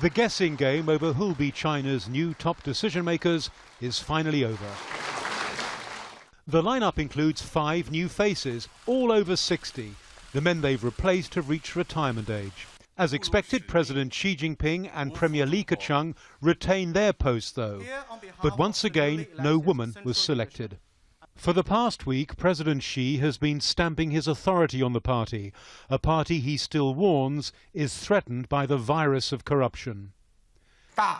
The guessing game over who'll be China's new top decision makers is finally over. The lineup includes 5 new faces, all over 60. The men they've replaced have reached retirement age. As expected, President Xi Jinping and Premier Li Keqiang retain their posts, though. But once again, no woman was selected. For the past week, President Xi has been stamping his authority on the party, a party he still warns is threatened by the virus of corruption. As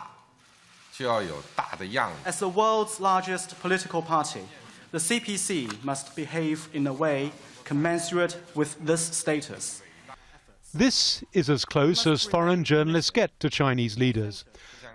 the world's largest political party, the CPC must behave in a way commensurate with this status. This is as close as foreign journalists get to Chinese leaders.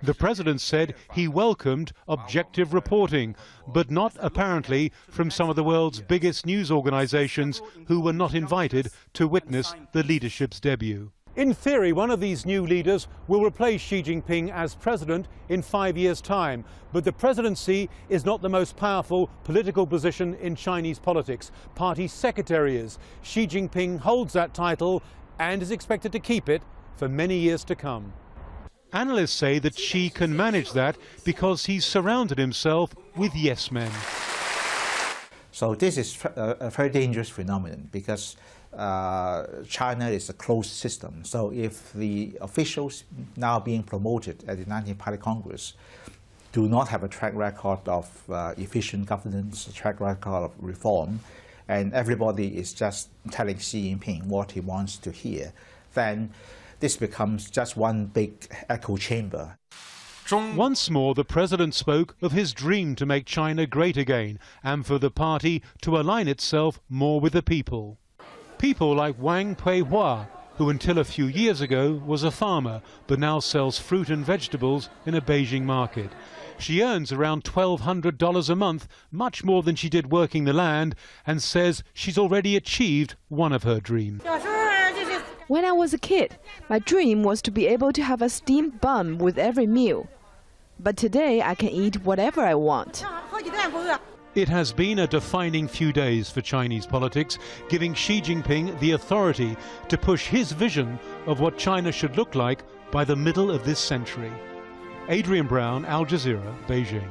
The president said he welcomed objective reporting, but not apparently from some of the world's biggest news organizations who were not invited to witness the leadership's debut. In theory, one of these new leaders will replace Xi Jinping as president in 5 years' time. But the presidency is not the most powerful political position in Chinese politics. Party secretary is. Xi Jinping holds that title and is expected to keep it for many years to come. Analysts say that Xi can manage that because he's surrounded himself with yes men. So this is a very dangerous phenomenon because China is a closed system. So if the officials now being promoted at the 19th Party Congress do not have a track record of efficient governance, a track record of reform, and everybody is just telling Xi Jinping what he wants to hear, then this becomes just one big echo chamber. Once more, the president spoke of his dream to make China great again and for the party to align itself more with the people. People like WANG PEIHUA, who until a few years ago was a farmer but now sells fruit and vegetables in a Beijing market. She earns around $1,200 a month, much more than she did working the land, and says she's already achieved one of her dreams. When I was a kid, my dream was to be able to have a steamed bun with every meal. But today I can eat whatever I want. It has been a defining few days for Chinese politics, giving Xi Jinping the authority to push his vision of what China should look like by the middle of this century. Adrian Brown, Al Jazeera, Beijing.